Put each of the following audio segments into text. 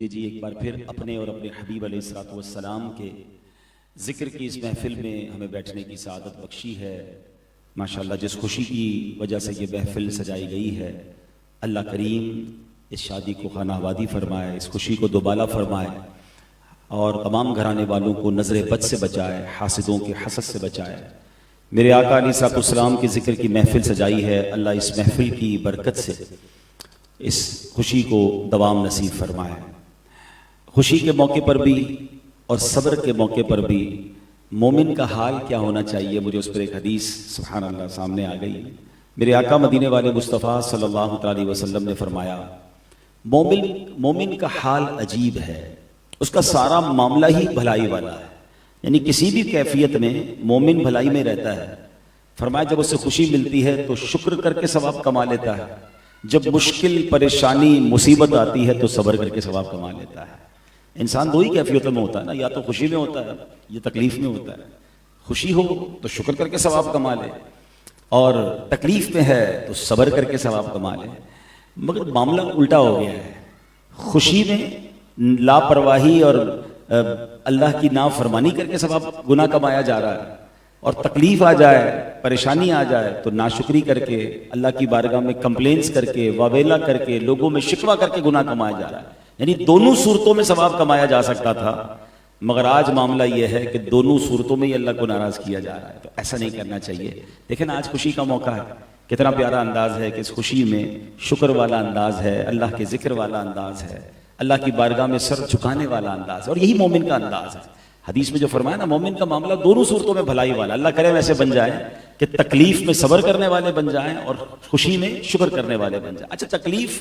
جی ایک بار پھر اپنے اور اپنے حبیب علیہ الصلوۃ والسلام کے ذکر کی اس محفل میں ہمیں بیٹھنے کی سعادت بخشی ہے۔ ماشاءاللہ جس خوشی کی وجہ سے یہ محفل سجائی گئی ہے، اللہ کریم اس شادی کو خانہ آبادی فرمائے، اس خوشی کو دوبالا فرمائے اور تمام گھرانے والوں کو نظر بد سے بچائے، حاسدوں کے حسد سے بچائے۔ میرے آقا علیہ الصلوۃ والسلام کی ذکر کی محفل سجائی ہے، اللہ اس محفل کی برکت سے اس خوشی کو دوام نصیب فرمائے۔ خوشی کے موقع پر بھی اور صبر کے موقع پر بھی مومن کا حال کیا ہونا چاہیے، مجھے اس پر ایک حدیث سبحان اللہ سامنے آ گئی۔ میرے آقا مدینے والے مصطفیٰ صلی اللہ علیہ وسلم نے فرمایا مومن کا حال عجیب ہے، اس کا سارا معاملہ ہی بھلائی والا ہے، یعنی کسی بھی کیفیت میں مومن بھلائی میں رہتا ہے۔ فرمایا جب اسے خوشی ملتی ہے تو شکر کر کے ثواب کما لیتا ہے، جب مشکل پریشانی مصیبت آتی ہے تو صبر کر کے ثواب کما لیتا ہے۔ انسان دو ہی کیفیتوں میں ہوتا ہے نا، یا تو خوشی میں ہوتا ہے یا تکلیف میں ہوتا ہے۔ خوشی ہو تو شکر کر کے ثواب کما لے، اور تکلیف میں ہے تو صبر کر کے ثواب کما لے۔ مگر معاملہ الٹا ہو گیا ہے، خوشی میں لاپرواہی اور اللہ کی نافرمانی کر کے ثواب گناہ کمایا جا رہا ہے، اور تکلیف آ جائے، پریشانی آ جائے تو ناشکری کر کے اللہ کی بارگاہ میں کمپلینس کر کے واویلا کر کے لوگوں میں شکوہ کر کے گناہ کمایا جا رہا ہے۔ یعنی دونوں صورتوں میں ثواب کمایا جا سکتا تھا، مگر آج معاملہ یہ ہے کہ دونوں صورتوں میں ہی اللہ کو ناراض کیا جا رہا ہے۔ تو ایسا نہیں کرنا چاہیے۔ دیکھیں نا آج خوشی کا موقع ہے، کتنا پیارا انداز ہے کہ اس خوشی میں شکر والا انداز ہے، اللہ کے ذکر والا انداز ہے، اللہ کی بارگاہ میں سر جھکانے والا انداز ہے، اور یہی مومن کا انداز ہے۔ حدیث میں جو فرمایا نا مومن کا معاملہ دونوں صورتوں میں بھلائی والا، اللہ کرے ویسے بن جائیں کہ تکلیف میں صبر کرنے والے بن جائیں اور خوشی میں شکر کرنے والے بن جائیں۔ اچھا تکلیف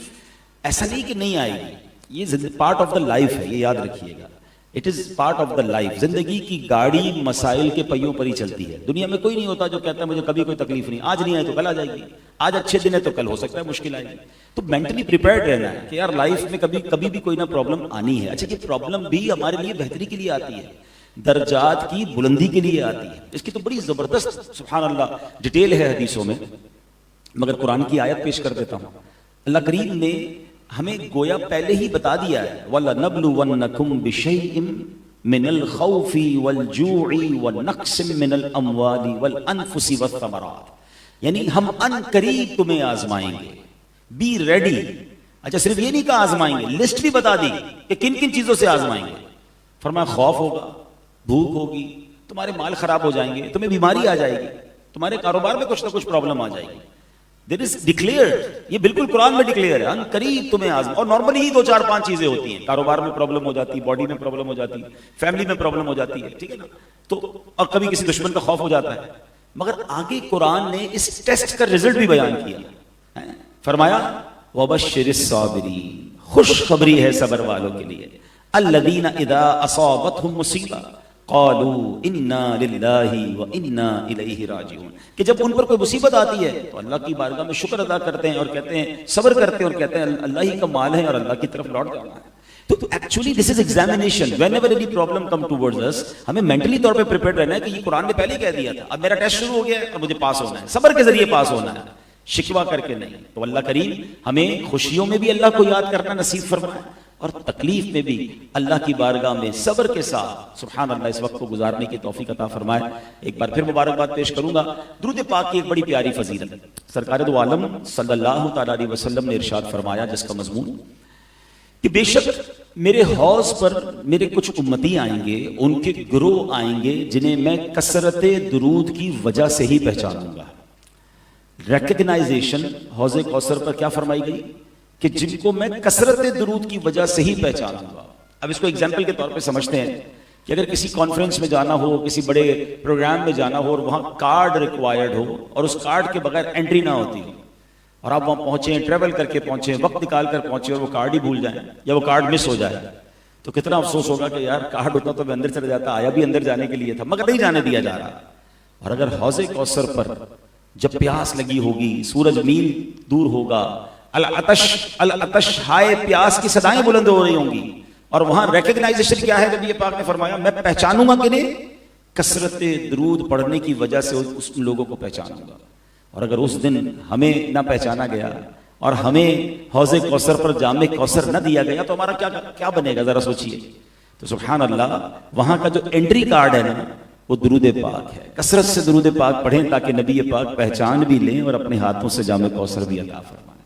ایسا نہیں کہ نہیں آئے گی، یہ پارٹ آف دا لائف ہے، یہ یاد رکھیے گا، it is part of the life. زندگی کی گاڑی مسائل کے پہیوں پر ہی چلتی ہے۔ دنیا میں کوئی نہیں ہوتا جو کہتا ہے مجھے کبھی کوئی تکلیف نہیں، آج نہیں آئے تو کل آ جائے گی، آج اچھے دن ہے تو کل ہو سکتا ہے مشکل آئے گی۔ تو مینٹلی پریپیئرڈ رہنا ہے کہ یار لائف میں کبھی بھی کوئی نہ پرابلم آنی ہے۔ اچھا یہ پرابلم بھی ہمارے لیے بہتری کے لیے آتی ہے، درجات کی بلندی کے لیے آتی ہے۔ اس کی تو بڑی زبردست سبحان اللہ ڈیٹیل ہے حدیثوں میں، مگر قرآن کی آیت پیش کر دیتا ہوں۔ اللہ کریم نے ہمیں گویا پہلے ہی بتا دیا ہے وَلَنَبْلُوَنَّكُمْ بِشَيْءٍ مِّنَ الْخَوْفِ وَالْجُوعِ وَنَقْصٍ مِّنَ الْأَمْوَالِ وَالْأَنفُسِ وَالثَّمَرَاتِ، یعنی ہم ان قریب تمہیں آزمائیں گے، بی ریڈی۔ اچھا صرف یہ نہیں کہا آزمائیں گے، لسٹ بھی بتا دی کہ کن کن چیزوں سے آزمائیں گے۔ فرمایا خوف ہوگا، بھوک ہوگی، تمہارے مال خراب ہو جائیں گے، تمہیں بیماری آ جائے گی، تمہارے کاروبار میں کچھ نہ کچھ پرابلم آ جائے گی۔ There is declared، یہ بالکل قرآن میں ڈکلیئر ہے، ان قریب تمہیں آزما۔ اور نارملی ہی 2-4-5 چیزیں ہوتی ہیں، کاروبار میں پرابلم ہو جاتی ہے، باڈی میں پرابلم ہو جاتی ہے، فیملی میں پرابلم ہو جاتی ہے، ٹھیک ہے نا، تو اور کبھی کسی دشمن کا خوف ہو جاتا ہے۔ مگر آگے قرآن نے اس ٹیسٹ کا رزلٹ بھی بیان کیا، فرمایا وَبَشِّرِ الصَّابِرِينَ، خوشخبری ہے صبر والوں کے لیے، الَّذِينَ إِذَا أَصَابَتْهُمْ مُصِيبَةٌ قالوا انا للہ وانا الیہ راجعون، کہ جب ان پر کوئی مصیبت آتی ہے تو اللہ کی بارگاہ میں شکر ادا کرتے ہیں اور کہتے ہیں، صبر کرتے ہیں اور کہتے ہیں اللہ ہی کا مال ہے اور اللہ کی طرف لوٹ جانا ہے۔ تو actually this is examination, whenever any problem come towards us, ہمیں مینٹلی طور پہ پریپیئرڈ رہنا ہے کہ یہ قرآن نے پہلے کہہ دیا تھا، اب میرا ٹیسٹ شروع ہو گیا ہے اور مجھے پاس ہونا ہے، صبر کے ذریعے پاس ہونا ہے، شکوہ کر کے نہیں۔ تو اللہ کریم ہمیں خوشیوں میں بھی اللہ کو یاد کرنا نصیب فرمائے اور تکلیف میں بھی اللہ کی بارگاہ میں صبر کے ساتھ سبحان اللہ اس وقت کو گزارنے کی توفیق عطا فرمائے۔ ایک بار پھر مبارکباد پیش کروں گا۔ درود پاک کی ایک بڑی پیاری فضیلت، سرکار دو عالم صلی اللہ تعالی علیہ وسلم نے ارشاد فرمایا، جس کا مضمون کہ بے شک میرے حوض پر میرے کچھ امتی آئیں گے، ان کے گروہ آئیں گے جنہیں میں کثرت درود کی وجہ سے ہی پہچانوں گا۔ ریکگنائزیشن حوض کوثر پر کیا فرمائی گئی کہ جن کو میں کثرت درود کی وجہ سے ہی پہچانوں گا۔ اب اس کو ایگزامپل کے طور پہ سمجھتے ہیں کہ اگر کسی کانفرنس میں جانا ہو، کسی بڑے پروگرام میں جانا ہو اور وہاں کارڈ ریکوائرڈ ہو اور اس کارڈ کے بغیر انٹری نہ ہوتی ہو، اور آپ وہاں پہنچیں، ٹریول کر کے پہنچیں، وقت نکال کر پہنچیں اور وہ کارڈ ہی بھول جائیں یا وہ کارڈ مس ہو جائے، تو کتنا افسوس ہوگا کہ یار کارڈ ہوتا تو میں اندر چلا جاتا، آیا بھی اندر جانے کے لیے تھا مگر نہیں جانے دیا جا رہا۔ اور اگر حوض کوثر پر جب پیاس لگی ہوگی، سورج میل دور ہوگا، العطش ہائے پیاس کی صدائیں بلند ہو رہی ہوں گی، اور وہاں ریکگنائزیشن کیا ہے، نبی پاک نے فرمایا میں پہچانوں گا کنہیں، کثرت درود پڑھنے کی وجہ سے اس لوگوں کو پہچانوں گا۔ اور اگر اس دن ہمیں نہ پہچانا گیا، اور ہمیں حوض کوثر پر جام کوثر نہ دیا گیا تو ہمارا کیا بنے گا، ذرا سوچئے۔ تو سبحان اللہ، وہاں کا جو انٹری کارڈ ہے نا وہ درود پاک ہے۔ کثرت سے درود پاک پڑھیں تاکہ نبی پاک پہچان بھی لیں اور اپنے ہاتھوں سے جام کوثر بھی عطا فرمائیں۔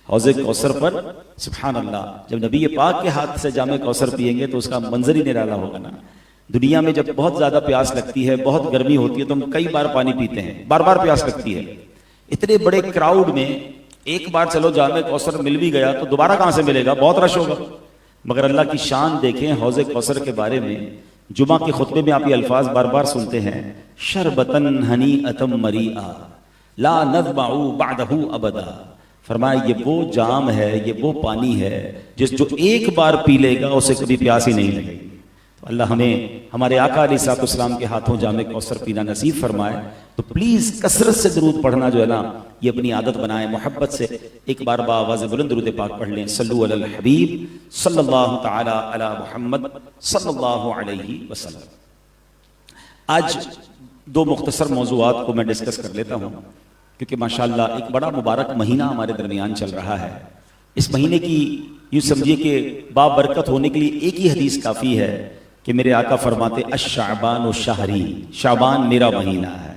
حوض کوثر پر سبحان اللہ جب نبی پاک کے ہاتھ سے جام کوثر پیئیں گے تو اس کا منظر ہی نرالا ہوگا نا۔ دنیا میں جب بہت زیادہ پیاس لگتی ہے، بہت گرمی ہوتی ہے تو ہم کئی بار پانی پیتے ہیں، بار بار پیاس لگتی ہے۔ اتنے بڑے کراؤڈ میں ایک بار چلو جام کوثر مل بھی گیا تو دوبارہ کہاں سے ملے گا، بہت رش ہوگا۔ مگر اللہ کی شان دیکھیں حوض کوثر کے بارے میں، جمعہ کے خطبے میں آپ یہ الفاظ بار بار سنتے ہیں، شربتن ہنیئتم مریئا لا نذبع بعدہ ابدا۔ فرمایا یہ وہ جام ہے، یہ وہ پانی ہے جو ایک بار پی لے گا اسے کبھی پیاس ہی نہیں لگے گی۔ تو اللہ ہمیں ہمارے آقا علیہ الصلوۃ والسلام کے ہاتھوں جام کوثر پینا نصیب فرمائے۔ تو پلیز کثرت سے درود پڑھنا جو ہے نا یہ اپنی عادت بنائیں، محبت سے ایک بار بآواز بلند درود پاک پڑھ لیں۔ صلو علی الحبیب صلی اللہ تعالی علی محمد صلی اللہ علیہ وسلم۔ آج دو مختصر موضوعات کو میں ڈسکس کر لیتا ہوں کیونکہ ماشاءاللہ ایک بڑا مبارک مہینہ ہمارے درمیان چل رہا ہے۔ اس مہینے کی یوں سمجھیے کہ بابرکت ہونے کے لیے ایک ہی حدیث کافی ہے کہ میرے آقا فرماتے الشعبان شہری، شعبان میرا مہینہ ہے،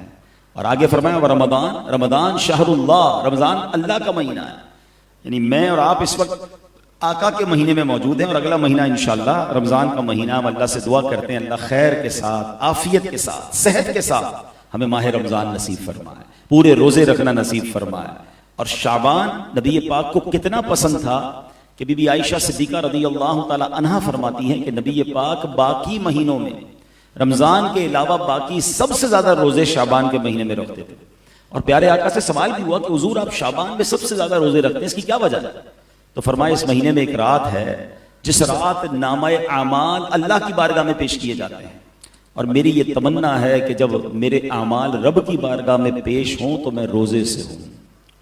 اور آگے فرمایا رمضان، رمضان شہر اللہ، رمضان اللہ کا مہینہ ہے۔ یعنی میں اور آپ اس وقت آقا کے مہینے میں موجود ہیں اور اگلا مہینہ انشاءاللہ رمضان کا مہینہ، ہم اللہ سے دعا کرتے ہیں اللہ خیر کے ساتھ، عافیت کے ساتھ، صحت کے ساتھ ہمیں ماہ رمضان نصیب فرمائے، پورے روزے رکھنا نصیب فرمائے۔ اور شعبان نبی پاک کو کتنا پسند تھا کہ بی بی عائشہ صدیقہ رضی اللہ تعالی عنہا فرماتی ہیں کہ نبی پاک باقی مہینوں میں رمضان کے علاوہ باقی سب سے زیادہ روزے شعبان کے مہینے میں رکھتے تھے۔ اور پیارے آقا سے سوال بھی ہوا کہ حضور آپ شعبان میں سب سے زیادہ روزے رکھتے ہیں، اس کی کیا وجہ ہے؟ تو فرمایا اس مہینے میں ایک رات ہے جس رات نامہ اعمال اللہ کی بارگاہ میں پیش کیے جاتے ہیں، اور میری یہ تمنا ہے کہ جب میرے اعمال رب کی بارگاہ میں پیش ہوں تو میں روزے سے ہوں۔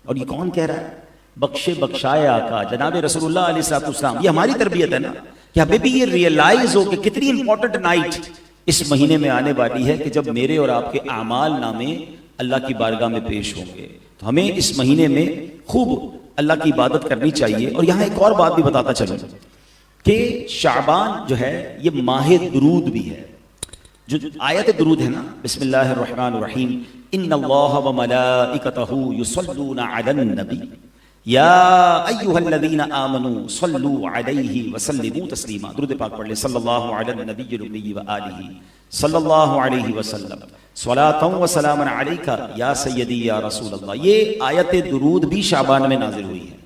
اور یہ کون کہہ رہا ہے؟ بخشے بخشائے آقا جناب رسول اللہ علیہ الصلوۃ والسلام۔ یہ ہماری تربیت ہے نا کہ ہمیں بھی یہ ریئلائز ہو کہ کتنی امپورٹنٹ نائٹ اس مہینے میں آنے والی ہے کہ جب میرے اور آپ کے اعمال نامے اللہ کی بارگاہ میں پیش ہوں گے۔ تو ہمیں اس مہینے میں خوب اللہ کی عبادت کرنی چاہیے۔ اور یہاں ایک اور بات بھی بتاتا چلوں کہ شعبان جو ہے یہ ماہ درود بھی ہے۔ جو آیت درود ہے نا، بسم اللہ الرحمن الرحیم، ان اللہ وملائکتہ یصلون علی النبی یا ایھا الذین آمنوا صلوا علیہ وسلموا تسلیما۔ درود پاک پڑھ لیں، صلی اللہ علی النبی الامی وآلہ صلی اللہ علیہ وسلم صلاۃ و سلام علیک یا سیدی یا رسول اللہ۔ یہ آیت درود بھی شعبان میں نازل ہوئی ہے۔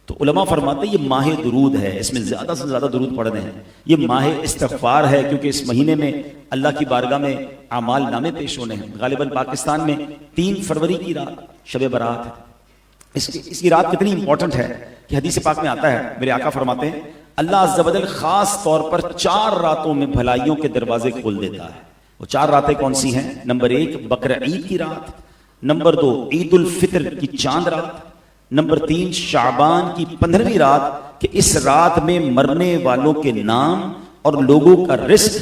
تو علماء فرماتے ہیں یہ ماہ درود ہے، اس میں زیادہ سے زیادہ درود پڑھنے ہیں۔ یہ ماہ استغفار ہے کیونکہ اس مہینے میں اللہ کی بارگاہ میں اعمال نامے پیش ہونے ہیں۔ غالباً پاکستان میں 3 فروری کی رات شب برات ہے۔ اس کی رات کتنی امپورٹنٹ ہے کہ حدیث پاک میں آتا ہے، میرے آقا فرماتے ہیں اللہ عز و جل خاص طور پر 4 راتوں میں بھلائیوں کے دروازے کھول دیتا ہے۔ وہ 4 راتیں کون سی ہیں؟ نمبر 1 بقر عید کی رات، نمبر 2 عید الفطر کی چاند رات، نمبر 3 شعبان کی 15ویں رات کہ اس رات میں مرنے والوں کے نام اور لوگوں کا رزق،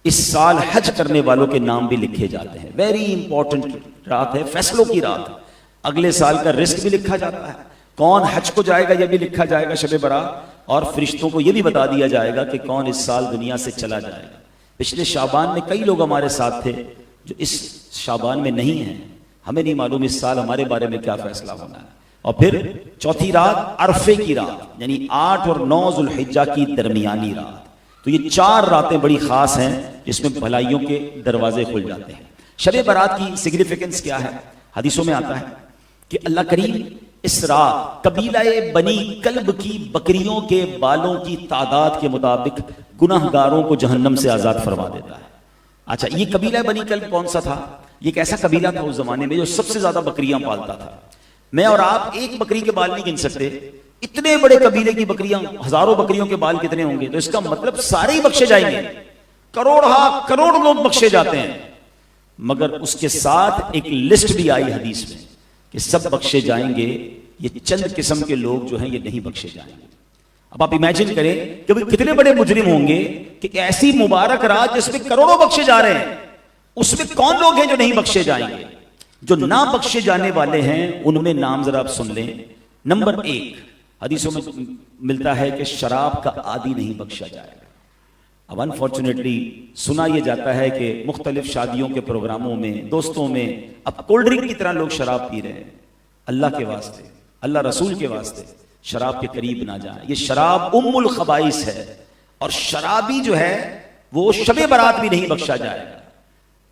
اس سال حج کرنے والوں کے نام بھی لکھے جاتے ہیں۔ ویری امپورٹنٹ رات ہے، فیصلوں کی رات ہے۔ اگلے سال کا رزق بھی لکھا جاتا ہے، کون حج کو جائے گا یہ بھی لکھا جائے گا شب برات، اور فرشتوں کو یہ بھی بتا دیا جائے گا کہ کون اس سال دنیا سے چلا جائے گا۔ پچھلے شعبان میں کئی لوگ ہمارے ساتھ تھے جو اس شعبان میں نہیں ہیں، ہمیں نہیں معلوم اس سال ہمارے بارے میں کیا فیصلہ ہونا ہے۔ اور پھر 4تھی رات عرفے کی رات، یعنی 8 اور 9 ذوالحجہ کی درمیانی رات۔ تو یہ 4 راتیں بڑی خاص ہیں جس میں بھلائیوں کے دروازے کھل جاتے ہیں۔ شب برات کی سگنیفیکنس کیا ہے؟ حدیثوں میں آتا ہے کہ اللہ کریم اس رات قبیلہ بنی کلب کی بکریوں کے بالوں کی تعداد کے مطابق گناہگاروں کو جہنم سے آزاد فرما دیتا ہے۔ اچھا، یہ قبیلہ بنی کلب کون سا تھا؟ یہ ایک ایسا قبیلہ تھا اس زمانے میں جو سب سے زیادہ بکریاں پالتا تھا۔ میں اور آپ ایک بکری کے بال نہیں گن سکتے، اتنے بڑے قبیلے کی بکریاں، ہزاروں بکریوں کے بال کتنے ہوں گے؟ تو اس کا مطلب سارے ہی بخشے جائیں گے، کروڑ لوگ بخشے جاتے ہیں۔ مگر اس کے ساتھ ایک لسٹ بھی آئی حدیث میں کہ سب بخشے جائیں گے، یہ چند قسم کے لوگ جو ہیں یہ نہیں بخشے جائیں گے۔ اب آپ امیجن کریں کہ کتنے بڑے مجرم ہوں گے کہ ایسی مبارک رات جس میں کروڑوں بخشے جا رہے ہیں، اس میں کون لوگ ہیں جو نہیں بخشے جائیں گے؟ جو نہ بخشے جانے والے ہیں ان میں نام ذرا آپ سن لیں، نمبر 1 حدیثوں میں ملتا ہے کہ شراب کا عادی نہیں بخشا جائے گا. اب انفارچونیٹلی سنا یہ جاتا ہے کہ مختلف شادیوں کے پروگراموں میں، دوستوں میں اب کولڈ ڈرنک کی طرح لوگ شراب پی رہے ہیں. اللہ کے واسطے، اللہ رسول کے واسطے شراب کے قریب نہ جائیں. یہ شراب ام الخبائث ہے، اور شرابی جو ہے وہ شب برات بھی نہیں بخشا جائے گا.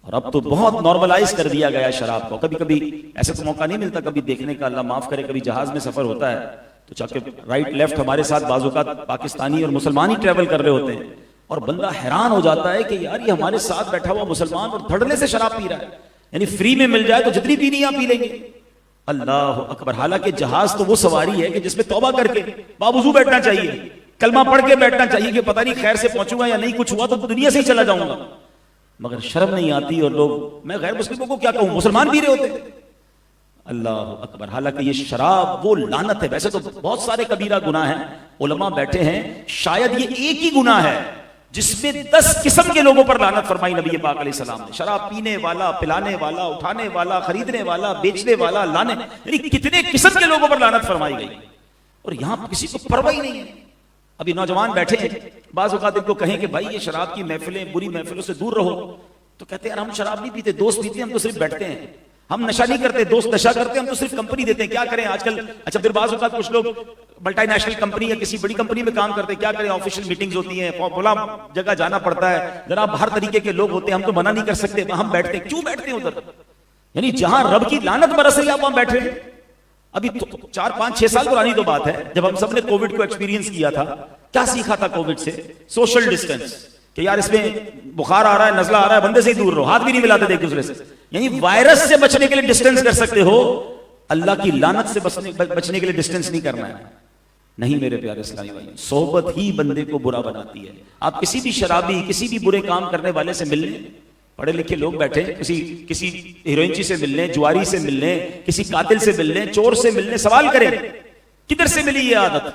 اور اب تو بہت نارملائز کر دیا گیا ہے شراب کو. کبھی کبھی ایسا تو موقع نہیں ملتا کبھی دیکھنے کا، اللہ معاف کرے، کبھی جہاز میں سفر ہوتا ہے تو چاہے رائٹ لیفٹ ہمارے ساتھ بعض اوقات پاکستانی اور مسلمان ہی ٹریول کر رہے ہوتے ہیں، اور بندہ حیران ہو جاتا ہے کہ یار یہ ہمارے ساتھ بیٹھا ہوا مسلمان اور دھڑلے سے شراب پی رہا ہے، یعنی فری میں مل جائے تو جتنی پینی یہاں پی لیں گے. اللہ اکبر. حالانکہ جہاز تو وہ سواری ہے کہ جس میں توبہ کر کے باوضو بیٹھنا چاہیے، کلمہ پڑھ کے بیٹھنا چاہیے کہ پتہ نہیں خیر سے پہنچوں گا یا نہیں، کچھ ہوا تو دنیا سے ہی چلا جاؤں گا. مگر شرم نہیں آتی، اور لوگ، میں غیر مسلموں کو کیا کہوں، مسلمان بھی رہے ہوتے. اللہ اکبر. حالانکہ یہ شراب وہ لعنت ہے. ویسے تو بہت سارے کبیرہ گناہ ہیں، علماء بیٹھے ہیں، شاید یہ ایک ہی گناہ ہے جس میں 10 قسم کے لوگوں پر لعنت فرمائی نبی پاک علیہ السلام نے. شراب پینے والا، پلانے والا، اٹھانے والا، خریدنے والا، بیچنے والا، لانے، یعنی کتنے قسم کے لوگوں پر لعنت فرمائی گئی، اور یہاں کسی کو پرواہ ہی نہیں ہے. ابھی نوجوان بیٹھے ہیں، بعض اوقات ان کو کہیں کہ بھائی یہ شراب کی محفلیں، بری محفلوں سے دور رہو، تو کہتے ہیں یار ہم شراب نہیں پیتے، دوست پیتے ہیں، ہم تو صرف بیٹھتے ہیں. ہم نشہ نہیں کرتے، دوست نشہ کرتے ہیں، ہم تو صرف کمپنی دیتے ہیں. کیا کریں آج کل. اچھا پھر بعض اوقات کچھ لوگ ملٹی نیشنل کمپنی یا کسی بڑی کمپنی میں کام کرتے ہیں، کیا کریں آفیشیل میٹنگز ہوتی ہیں، فلاں جگہ جانا پڑتا ہے، جناب ہر طریقے کے لوگ ہوتے ہیں، ہم تو منع نہیں کر سکتے، ہم بیٹھتے ہیں. کیوں بیٹھتے ہیں ادھر؟ یعنی جہاں رب کی لعنت برس رہی ہے آپ وہاں بیٹھ رہے ہیں. ابھی 4 5 6 سال پرانی تو بات ہے جب ہم سب نے کووڈ کو ایکسپیرینس کیا تھا. کیا سیکھا تھا کووڈ سے؟ سوشل ڈسٹینس، کہ یار اس میں بخار آ رہا ہے، نزلہ آ رہا ہے، بندے سے ہی دور رہو، ہاتھ بھی نہیں ملاتے تھے ایک دوسرے سے. یعنی وائرس سے بچنے کے لیے ڈسٹینس کر سکتے ہو، اللہ کی لعنت سے بچنے کے لیے ڈسٹینس نہیں کرنا ہے. نہیں میرے پیارے اسلامی بھائی، صحبت ہی بندے کو برا بناتی ہے. آپ کسی بھی شرابی، کسی بھی برے کام کرنے والے سے مل لیں، پڑھے لکھے لوگ بیٹھے، کسی ہیروئنچی سے مل لیں، جواری سے مل لیں، کسی قاتل سے مل لیں، چور سے مل لیں، سوال کریں کدھر سے ملی یہ عادت،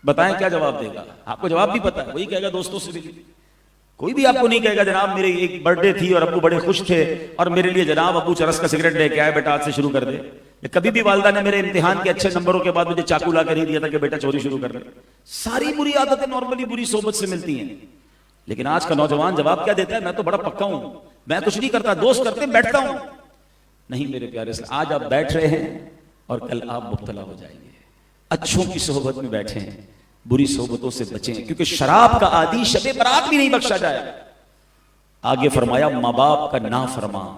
بتائیں کیا جواب دے گا. آپ کو جواب بھی پتا ہے، وہی کہے گا دوستوں سے ملی. کوئی بھی آپ کو نہیں کہے گا جناب میری ایک برتھ ڈے تھی اور ابو بڑے خوش تھے اور میرے لیے جناب ابو چرس کا سگریٹ لے کے آئے، بیٹا آج سے شروع کر دے. کبھی بھی والدہ نے میرے امتحان کے اچھے نمبروں کے بعد مجھے چاقو لا کر ہی دیا تھا کہ بیٹا چوری شروع کر دے. ساری بری عادتیں نارملی بری صحبت سے ملتی ہیں. لیکن آج کا نوجوان جواب کیا دیتا ہے؟ میں تو بڑا پکا ہوں، میں کچھ نہیں کرتا، دوست کرتے بیٹھتا ہوں. نہیں میرے پیارے سے، آج آپ بیٹھ رہے ہیں اور کل آپ مبتلا ہو جائیں گے. اچھوں کی صحبت میں بیٹھیں، بری صحبتوں سے بچیں، کیونکہ شراب کا عادی شب برات بھی نہیں بخشا جائے. آگے فرمایا ماں باپ کا نافرمان.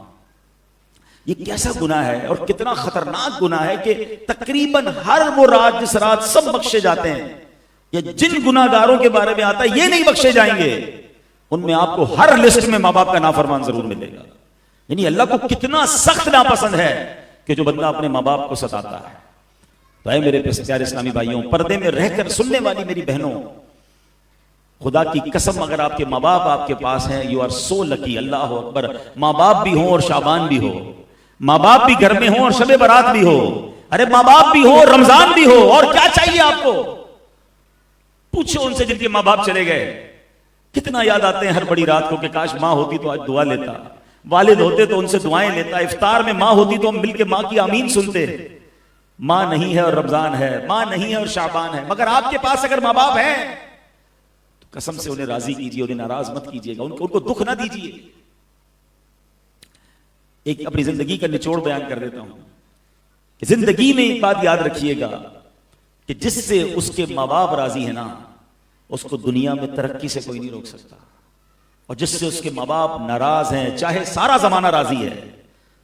یہ کیسا گناہ ہے اور کتنا خطرناک گناہ ہے کہ تقریباً ہر وہ رات جس رات سب بخشے جاتے ہیں، یا جن گناہ گاروں کے بارے میں آتا ہے یہ نہیں بخشے جائیں گے، ان میں آپ کو ہر لسٹ میں ماں باپ کا نافرمان ضرور ملے گا. یعنی اللہ کو کتنا سخت ناپسند ہے کہ جو بندہ اپنے ماں باپ کو ستاتا ہے. تو اے میرے پیارے اسلامی بھائیوں، پردے میں رہ کر سننے والی میری بہنوں، خدا کی قسم اگر آپ کے ماں باپ آپ کے پاس ہیں، یو آر سو لکی. اللہ اکبر. ماں باپ بھی ہوں اور شعبان بھی ہو، ماں باپ بھی گھر میں ہوں اور شب برات بھی ہو، ارے ماں باپ بھی ہو اور رمضان بھی ہو، اور کیا چاہیے آپ کو؟ پوچھو ان سے جن کے ماں باپ چلے گئے، کتنا یاد آتے ہیں ہر بڑی رات کو کہ کاش ماں ہوتی تو آج دعا لیتا، والد ہوتے تو ان سے دعائیں لیتا، افطار میں ماں ہوتی تو ہم مل کے ماں کی آمین سنتے. ماں نہیں ہے اور رمضان ہے، ماں نہیں ہے اور شعبان ہے، مگر آپ کے پاس اگر ماں باپ ہیں تو قسم سے انہیں راضی کیجیے، انہیں ناراض مت کیجیے گا، ان کو دکھ نہ دیجیے. ایک اپنی زندگی کا نچوڑ بیان کر دیتا ہوں کہ زندگی میں ایک بات یاد رکھیے گا کہ جس سے اس کے ماں باپ راضی ہیں نا، اس کو دنیا میں ترقی سے کوئی نہیں روک سکتا، اور جس سے اس کے ماں باپ ناراض ہیں، چاہے سارا زمانہ راضی ہے،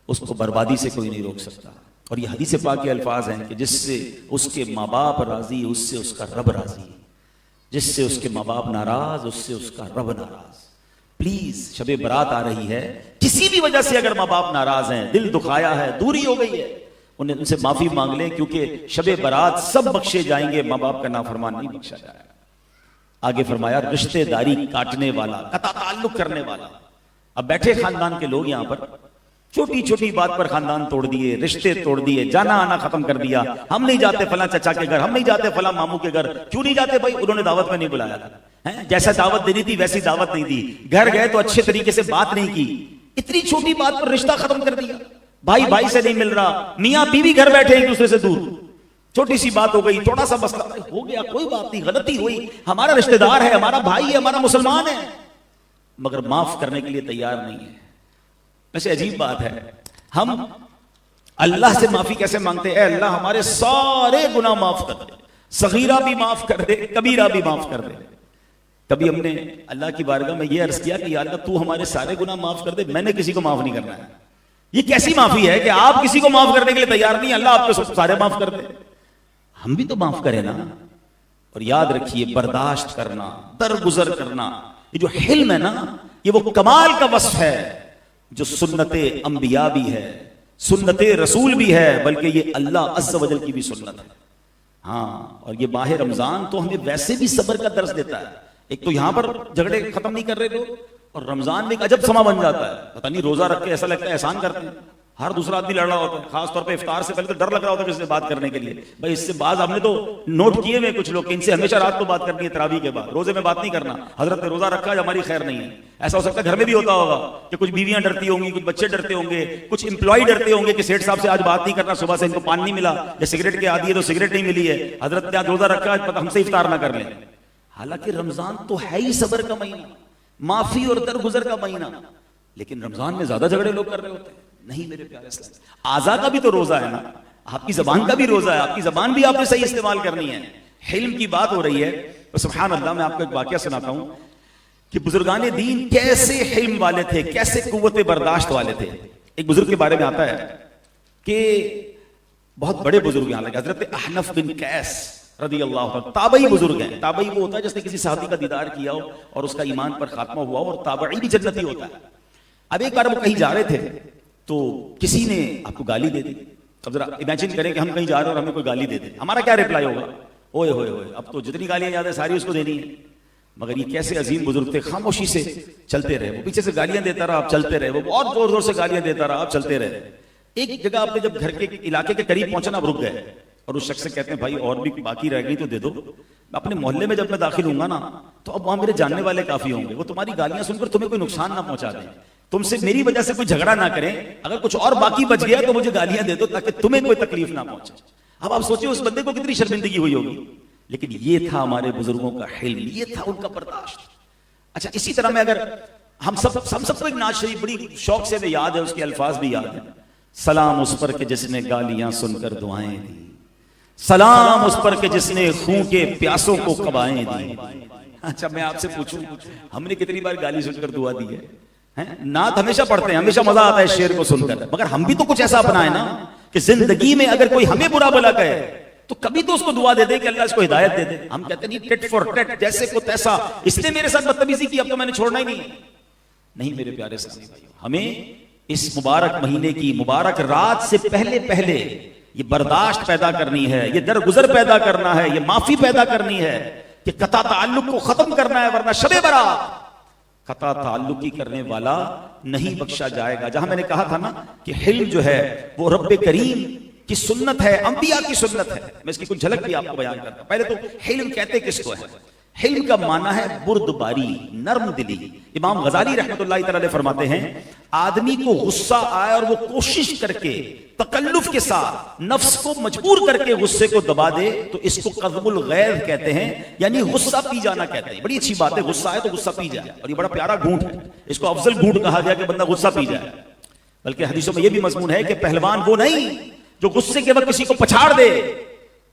اس کو بربادی سے کوئی نہیں روک سکتا. اور یہ حدیث پاک کے الفاظ ہیں کہ جس سے اس کے ماں باپ راضی، اس سے اس کا رب راضی، جس سے اس کے ماں باپ ناراض، اس سے اس کا رب ناراض. پلیز، شب برات آ رہی ہے، کسی بھی وجہ سے اگر ماں باپ ناراض ہیں، دل دکھایا ہے، دوری ہو گئی ہے، ان سے معافی مانگ لیں، کیونکہ شب برات سب بخشے جائیں گے، ماں باپ کا نافرمان نہیں بخشا جائے گا. آگے فرمایا رشتہ داری کاٹنے والا، قطع تعلق کرنے والا. اب بیٹھے خاندان کے لوگ یہاں پر، چھوٹی چھوٹی بات پر خاندان توڑ دیے، رشتے توڑ دیے، جانا آنا ختم کر دیا. ہم نہیں جاتے فلاں چچا کے گھر، ہم نہیں جاتے فلاں ماموں کے گھر. کیوں نہیں جاتے بھائی؟ انہوں نے دعوت میں نہیں بلایا تھا، جیسا دعوت دینی تھی ویسی دعوت نہیں دی. گھر گئے تو اچھے طریقے سے بات نہیں کی، اتنی چھوٹی بات پر رشتہ ختم کر دیا. بھائی بھائی سے نہیں مل رہا، میاں بیوی گھر بیٹھے ایک دوسرے سے دور. چھوٹی سی بات ہو گئی, تھوڑا سا مسئلہ ہو گیا, کوئی بات نہیں, غلطی ہوئی, ہمارا رشتہ دار ہے, ہمارا بھائی ہے, ہمارا مسلمان ہے, مگر معاف کرنے کے لیے تیار نہیں ہے. ویسے عجیب بات ہے, ہم اللہ سے معافی کیسے مانگتے ہیں؟ اے اللہ ہمارے سارے گناہ معاف کر دے, صغیرہ بھی معاف کر دے, کبیرہ بھی معاف کر دے. کبھی ہم نے اللہ کی بارگاہ میں یہ عرض کیا کہ یا اللہ تو ہمارے سارے گناہ معاف کر دے, میں نے کسی کو معاف نہیں کرنا ہے. یہ کیسی معافی ہے کہ آپ کسی کو معاف کرنے کے لیے تیار نہیں, اللہ آپ کو سارے معاف کر دے. ہم بھی تو معاف کریں نا. اور یاد رکھیے, برداشت کرنا, درگزر کرنا, یہ جو حلم ہے نا, یہ وہ کمال کا وصف ہے جو سنت انبیاء بھی ہے, سنت رسول بھی ہے, بلکہ یہ اللہ عز و جل کی بھی سنت ہے. ہاں, اور یہ ماہ رمضان تو ہمیں ویسے بھی صبر کا درس دیتا ہے. ایک تو یہاں پر جھگڑے ختم نہیں کر رہے لوگ, اور رمضان میں ایک عجب سما بن جاتا ہے, پتہ نہیں روزہ رکھ کے ایسا لگتا ہے احسان کرتے ہیں. ہر دوسرا آدمی لڑ رہا ہوتا ہے, خاص طور پہ افطار سے پہلے تو ڈر لگ رہا ہوتا ہے کسی سے بات کرنے کے لیے. بھائی اس سے بعض ہم نے تو نوٹ کیے ہوئے کچھ لوگ کہ ان سے ہمیشہ رات کو بات کرنی ہے, تراویح کے بعد, روزے میں بات نہیں کرنا. حضرت نے روزہ رکھا ہے, ہماری خیر نہیں ہے. ایسا ہو سکتا ہے گھر میں بھی ہوتا ہوگا کہ کچھ بیویاں ڈرتی ہوں گی, کچھ بچے ڈرتے ہوں گے, کچھ امپلائی ڈرتے ہوں گے کہ سیٹھ صاحب سے آج بات نہیں کرنا, صبح سے ان کو پان نہیں ملا, یا سگریٹ کے عادی ہے تو سگریٹ نہیں ملی ہے, حضرت نے آج روزہ رکھا ہے, ہم سے افطار نہ کر لیں. حالانکہ رمضان تو ہے ہی صبر کا مہینہ, معافی اور درگزر کا مہینہ, لیکن رمضان میں زیادہ جھگڑے لوگ کر رہے ہوتے ہیں. نہیں میرے پیارے اسلام, اعضاء کا بھی تو روزہ ہے نا, آپ کی زبان کا بھی روزہ ہے, آپ کی زبان بھی آپ نے صحیح استعمال کرنی ہے. حلم کی بات ہو رہی ہے تو سبحان اللہ, میں آپ کو ایک واقعہ سناتا ہوں کہ بزرگان دین کیسے حلم والے تھے, کیسے قوت برداشت والے تھے. ایک بزرگ کے بارے میں آتا ہے کہ بہت بڑے بزرگ ہیں, حضرت احنف بن قیس رضی اللہ عنہ, تابعی بزرگ ہیں. تابعی وہ ہوتا ہے جس نے کسی صحابی کا دیدار کیا ہو اور اس کا ایمان پر خاتمہ ہوا ہو, اور تابعی بھی جنتی ہوتا ہے. اب ایک بار وہ کہیں جا رہے تھے تو کسی نے آپ کو گالی دے دی. اب ذرا امیجن کریں کہ ہم کہیں جا رہے ہیں اور ہمیں کوئی گالی دے دے, ہمارا کیا ریپلائی ہوگا؟ اوئے ہوئے ہوئے, اب تو جتنی گالیاں یاد ہے ساری اس کو دینی ہے. مگر یہ کیسے عظیم بزرگ تھے, خاموشی سے چلتے رہے. وہ پیچھے سے گالیاں دیتا رہا, آپ چلتے رہے. وہ بہت زور زور سے گالیاں دیتا رہا, آپ چلتے رہے. ایک جگہ آپ نے جب گھر کے علاقے کے قریب پہنچنا, رک گئے اور اس شخص سے کہتے ہیں بھائی اور بھی باقی رہ گئی تو دے دو. اپنے محلے میں جب میں داخل ہوں گا نا تو اب وہاں میرے جاننے والے کافی ہوں گے, وہ تمہاری گالیاں سن کر تمہیں کوئی نقصان نہ پہنچا دیں, تم سے میری وجہ سے کوئی جھگڑا نہ کریں. اگر کچھ اور باقی بچ گیا تو مجھے گالیاں دے دو تاکہ تمہیں کوئی تکلیف نہ پہنچے. اب آپ سوچیں اس بندے کو کتنی شرمندگی ہوئی ہوگی, لیکن یہ تھا ہمارے بزرگوں کا حلم, یہ تھا ان کا برداشت. اچھا, اسی طرح میں اگر ہم سب کو ایک نعت شریف بڑی شوق سے میں یاد ہے, اس کے الفاظ بھی یاد ہیں. سلام اس پر کہ جس نے گالیاں سن کر دعائیں دی, سلام اس پر کہ جس نے خون کے پیاسوں کو قبائیں دی. اچھا میں آپ سے پوچھوں, ہم نے کتنی بار گالی سن کر دعا دی ہے؟ نعت ہمیشہ پڑھتے ہیں, ہمیشہ مزہ آتا ہے شعر کو سن کر, مگر ہم بھی تو کچھ ایسا اپنائیں نا کہ زندگی میں اگر کوئی ہمیں برا بلا کہے تو کبھی تو اس کو دعا دے دے کہ اللہ اس کو ہدایت دے دے. ہم کہتے نہیں ٹٹ فور ٹٹ, جیسے کو تیسا, اس نے میرے ساتھ بدتمیزی کی اب تو میں نے چھوڑنا ہی نہیں. میرے پیارے اسلامی بھائیو, ہمیں اس مبارک مہینے کی مبارک رات سے پہلے یہ برداشت پیدا کرنی ہے, یہ درگزر پیدا کرنا ہے, یہ معافی پیدا کرنی ہے کہ قطع تعلق کو ختم کرنا ہے, ورنہ شب برات قطع تعلق کی کرنے والا نہیں بخشا جائے گا. جہاں میں نے کہا تھا نا کہ حلم جو ہے وہ رب کریم کی سنت ہے, انبیاء کی سنت ہے. میں اس کی کچھ جھلک بھی آپ کو بیان کرتا ہوں. پہلے تو حلم کہتے کس کو ہے؟ حلم کا معنی ہے بردباری, نرم دلی. امام غزالی رحمۃ اللہ تعالی علیہ فرماتے ہیں آدمی کو غصہ آئے اور وہ کوشش کر کے تکلف کے ساتھ نفس کو مجبور کر کے غصے کو دبا دے تو اس کو قذف الغیظ کہتے ہیں, یعنی غصہ پی جانا کہتے ہیں. بڑی اچھی بات ہے, غصہ آئے تو غصہ پی جائے, اور یہ بڑا پیارا گھونٹ ہے, اس کو افضل گھونٹ کہا گیا کہ بندہ غصہ پی جائے. بلکہ حدیثوں میں یہ بھی مضمون ہے کہ پہلوان وہ نہیں جو غصے کے وقت کسی کو پچھاڑ دے,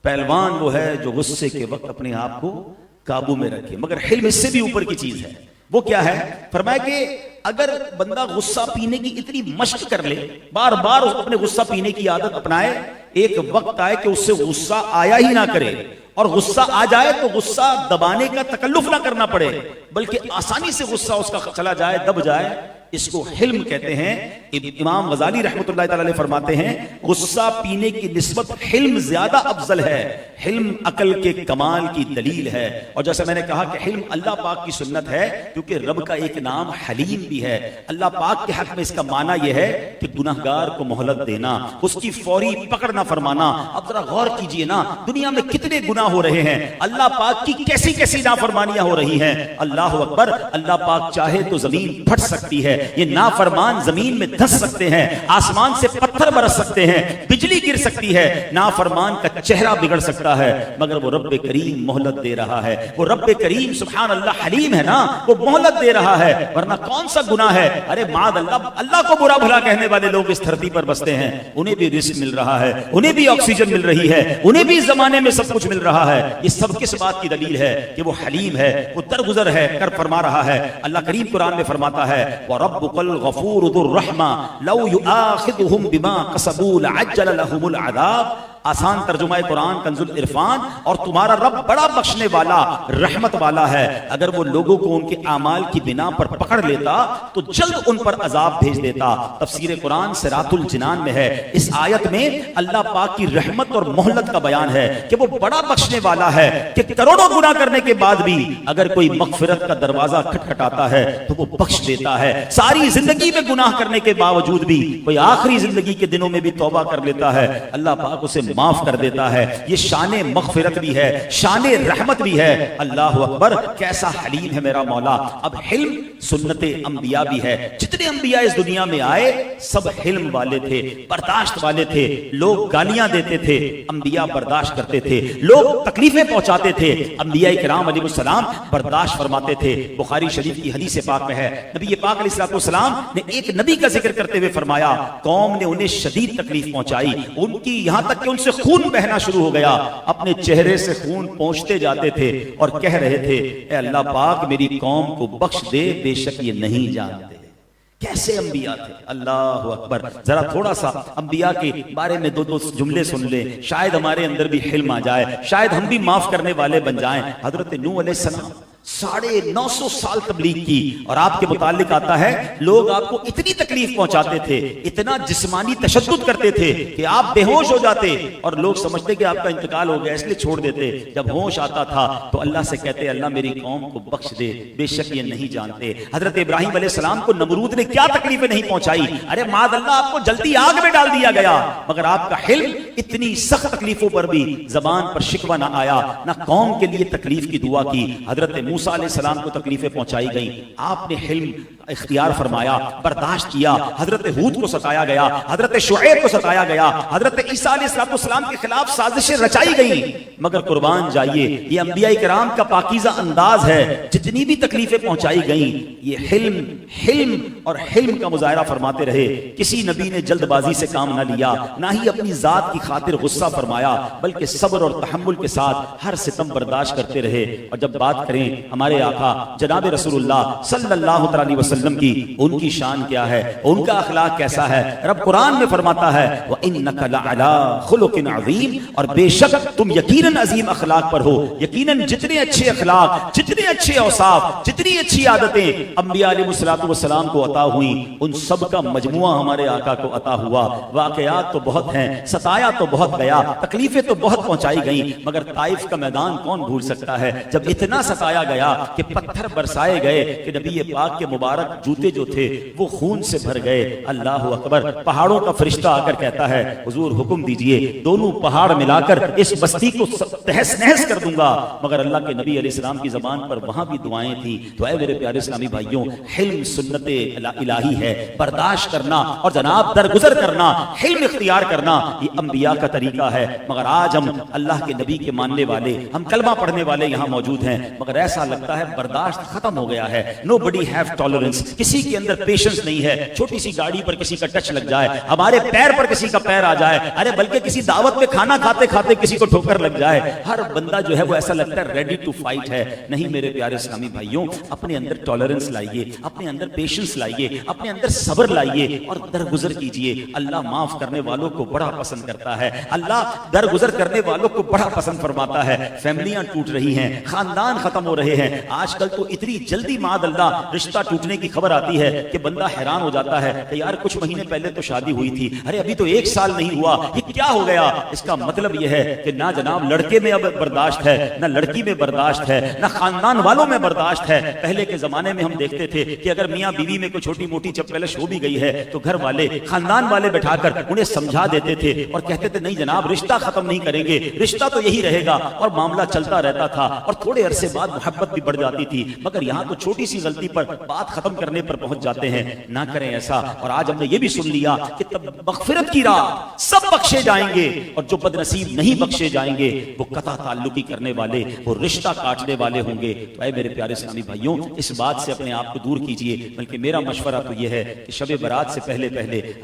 پہلوان وہ ہے جو غصے کے وقت اپنے آپ کو قابو میں رکھے. مگر حلم اس سے بھی اوپر کی چیز ہے. وہ کیا ہے؟ فرمایا کہ اگر بندہ غصہ پینے کی اتنی مشق کر لے, بار بار اپنے غصہ پینے کی عادت اپنائے, ایک وقت آئے کہ اس سے غصہ آیا ہی نہ کرے, اور غصہ آ جائے تو غصہ دبانے کا تکلف نہ کرنا پڑے, بلکہ آسانی سے غصہ اس کا چلا جائے, دب جائے. اس کو حلم کہتے ہیں. امام غزالی رحمۃ اللہ تعالی علیہ فرماتے ہیں غصہ پینے کی نسبت حلم زیادہ افضل ہے. حلم عقل کے کمال کی دلیل ہے. اور جیسے میں نے کہا کہ حلم اللہ پاک کی سنت ہے, کیونکہ رب کا ایک نام حلیم بھی ہے. اللہ پاک کے حق میں اس کا معنی یہ ہے کہ گناہگار کو مہلت دینا, اس کی فوری پکڑ نہ فرمانا. اب ذرا غور کیجئے نا, دنیا میں کتنے گناہ ہو رہے ہیں, اللہ پاک کی کیسی کیسی نافرمانیاں ہو رہی ہیں. اللہ اکبر, اللہ پاک چاہے تو زمین پھٹ سکتی ہے, یہ نافرمان زمین میں دھس سکتے ہیں، آسمان سے پتھر برس سکتے ہیں، بجلی گر سکتی ہے، نافرمان کا چہرہ بگڑ سکتا ہے، مگر وہ رب کریم مہلت دے رہا ہے۔ وہ رب کریم سبحان اللہ حلیم ہے نا، وہ مہلت دے رہا ہے، ورنہ کون سا گناہ ہے؟ ارے معاذ اللہ، اللہ کو برا بھلا کہنے والے لوگ اس دھرتی پر بستے ہیں، انہیں بھی رزق مل رہا ہے، انہیں بھی آکسیجن مل رہی ہے، انہیں بھی زمانے میں سب کچھ مل رہا ہے۔ یہ سب کس بات کی دلیل ہے؟ کہ وہ حلیم ہے، وہ درگزر ہے کر فرما رہا ہے۔ اللہ کریم قرآن میں فرماتا ہے وَرَبُّكَ الْغَفُورُ ذُو الرَّحْمَةِ لَوْ يُؤَاخِذُهُم بِمَا كَسَبُوا لَعَجَّلَ لَهُمُ الْعَذَابَ۔ آسان ترجمہ قرآن کنز العرفان، اور تمہارا رب بڑا بخشنے والا رحمت والا ہے، اگر وہ لوگوں کو ان کے اعمال کی بنا پر پکڑ لیتا تو جلد ان پر عذاب بھیج دیتا۔ تفسیر قرآن صراط الجنان میں ہے، اس آیت میں اللہ پاک کی رحمت اور مہلت کا بیان ہے کہ وہ بڑا بخشنے والا ہے، کہ کروڑوں گناہ کرنے کے بعد بھی اگر کوئی مغفرت کا دروازہ کھٹکھٹاتا ہے تو وہ بخش دیتا ہے۔ ساری زندگی میں گناہ کرنے کے باوجود بھی کوئی آخری زندگی کے دنوں میں بھی توبہ کر لیتا ہے، اللہ پاک اسے معاف کر دیتا ہے۔ یہ شان مغفرت بھی ہے، شان رحمت بھی ہے۔ اللہ اکبر، کیسا حلیم ہے میرا مولا۔ اب حلم سنت انبیاء بھی ہے، جتنے انبیاء اس دنیا میں آئے سب حلم والے تھے، برداشت والے تھے۔ لوگ گالیاں دیتے تھے، انبیاء برداشت کرتے تھے، لوگ تکلیفیں پہنچاتے تھے، انبیاء کرام علیہ السلام برداشت فرماتے تھے۔ بخاری شریف کی حدیث پاک میں ہے، نبی پاک علیہ السلام نے ایک نبی کا ذکر کرتے ہوئے فرمایا قوم نے انہیں شدید تکلیف پہنچائی، ان کی یہاں تک کہ ان سے خون بہنا شروع ہو گیا، اپنے چہرے سے خون پہنچتے جاتے تھے اور کہہ رہے تھے اے اللہ پاک میری قوم کو بخش دے، بے شک یہ نہیں جانتے۔ کیسے انبیاء تھے، اللہ اکبر۔ ذرا تھوڑا سا انبیاء کے بارے میں دو جملے سن لیں، شاید ہمارے اندر بھی حلم آ جائے، شاید ہم بھی معاف کرنے والے بن جائیں۔ حضرت نوح علیہ السلام 950 سال تبلیغ کی، اور آپ کے متعلق آتا ہے لوگ آپ کو اتنی تکلیف پہنچاتے تھے، اتنا جسمانی تشدد کرتے تھے کہ آپ بے ہوش ہو جاتے اور لوگ سمجھتے کہ آپ کا انتقال ہو گیا اس لیے چھوڑ دیتے۔ جب ہوش آتا تھا تو اللہ سے کہتے اللہ میری قوم کو بخش دے، بے شک یہ نہیں جانتے۔ حضرت ابراہیم علیہ السلام کو نمرود نے کیا تکلیفیں نہیں پہنچائی، ارے معاذ اللہ آپ کو جلدی آگ میں ڈال دیا گیا، مگر آپ کا حلم اتنی سخت تکلیفوں پر بھی زبان پر شکوہ نہ آیا، نہ قوم کے لیے تکلیف کی دعا کی۔ حضرت موسیٰ علیہ السلام کو تکلیفیں پہنچائی گئیں، آپ نے حلم اختیار فرمایا، برداشت کیا۔ حضرت ہود کو ستایا گیا، حضرت شعیب کو ستایا گیا، حضرت عیسیٰ علیہ السلام کے خلاف سازشیں رچائی گئیں، مگر قربان جائیے یہ انبیاء کرام کا پاکیزہ انداز ہے، جتنی بھی تکلیفیں پہنچائی گئیں یہ حلم اور حلم کا مظاہرہ فرماتے رہے۔ کسی نبی نے جلد بازی سے کام نہ لیا، نہ ہی اپنی ذات کی خاطر غصہ فرمایا، بلکہ صبر اور تحمل کے ساتھ ہر ستم برداشت کرتے رہے۔ اور جب بات کریں ہمارے آقا جناب رسول اللہ صلی اللہ علیہ وسلم کی، ان کی شان کیا ہے، ان کا اخلاق کیسا ہے، رب قرآن میں فرماتا ہے وَإِنَّكَ لَعَلَىٰ خُلُقٍ عَظِيمٍ، اور بے شک تم یقیناً عظیم اخلاق پر ہو۔ یقیناً جتنے اچھے اخلاق، جتنے اچھے اوصاف، جتنی اچھی عادتیں انبیاء علیہ السلام کو عطا ہوئیں، ان سب کا مجموعہ ہمارے آقا کو عطا ہوا۔ واقعات تو بہت ہیں، ستایا تو بہت گیا، تکلیفیں تو بہت پہنچائی گئیں، مگر طائف کا میدان کون بھول سکتا ہے جب اتنا ستایا گیا کہ پتھر برسائے گئے کہ نبی پاک کے مبارک جوتے جو تھے وہ خون سے بھر گئے۔ اللہ اکبر، پہاڑوں کا فرشتہ آ کر کہتا ہے حضور حکم دیجئے دونوں پہاڑ ملا کر اس بستی کو تہس نہس کر دوں گا، مگر اللہ کے نبی علیہ السلام کی زبان پر وہاں بھی دعائیں تھیں۔ تو اے میرے پیارے اسلامی بھائیوں، حلم سنت الہی ہے، برداشت کرنا اور جناب درگزر کرنا، حلم اختیار کرنا، یہ انبیاء کا طریقہ ہے۔ مگر آج ہم اللہ کے نبی کے ماننے والے، ہم کلمہ پڑھنے والے یہاں موجود ہیں، مگر ایسا لگتا ہے برداشت ختم ہو گیا ہے۔ Nobody have tolerance، کسی کے اندر پیشنس نہیں ہے۔ چھوٹی سی گاڑی پر کسی کا ٹچ لگ جائے، ہمارے پیر پر کسی کا پیر آ جائے، ارے بلکہ کسی دعوت میں کھانا کھاتے کھاتے کسی کو ٹھوکر لگ جائے، ہر بندہ جو ہے وہ ایسا لگتا ہے ریڈی ٹو فائٹ ہے۔ نہیں میرے پیارے اسلامی بھائیوں، اپنے اندر ٹالرنس لائیے، اپنے اندر پیشنس لائیے، اپنے اندر صبر لائیے اور درگزر کیجئے۔ اللہ معاف کرنے والوں کو بڑا پسند کرتا ہے، اللہ درگزر کرنے والوں کو بڑا پسند فرماتا ہے۔ فیملیاں ٹوٹ رہی ہیں، خاندان ختم ہو رہے ہیں، آج کل تو اتنی جلدی معاذ اللہ رشتہ ٹوٹنے کی خبر آتی ہے کہ بندہ حیران ہو جاتا ہے کہ یار کچھ مہینے پہلے تو شادی ہوئی تھی، ارے ابھی تو 1 سال نہیں ہوا، یہ کیا ہو گیا؟ اس کا مطلب یہ ہے کہ نہ جناب لڑکے میں اب برداشت ہے، نہ لڑکی میں برداشت ہے، نہ خاندان والوں میں برداشت ہے۔ پہلے کے زمانے میں ہم دیکھتے تھے کہ اگر میاں بیوی میں کوئی چھوٹی موٹی چپلش ہو بھی گئی ہے تو گھر والے خاندان والے بٹھا کر انہیں سمجھا دیتے تھے اور کہتے تھے نہیں جناب رشتہ ختم نہیں کریں گے، رشتہ تو یہی رہے گا، اور معاملہ چلتا رہتا تھا اور تھوڑے عرصے بعد محبت بھی بڑھ جاتی تھی۔ مگر یہاں تو چھوٹی سی غلطی پر بات ختم ختم کرنے پر پہنچ جاتے ہیں. نہ کریں ایسا. اور آج ہم نے یہ بھی سن لیا کہ مغفرت کی رات سب بخشے جائیں گے, اور جو بد نصیب نہیں بخشے جائیں گے وہ قطع تعلقی کرنے والے, وہ رشتہ کاٹنے والے ہوں گے. تو اے میرے پیارے اسلامی بھائیوں, اس بات سے اپنے آپ کو دور کیجئے. بلکہ میرا مشورہ تو یہ ہے کہ شب برات سے پہلے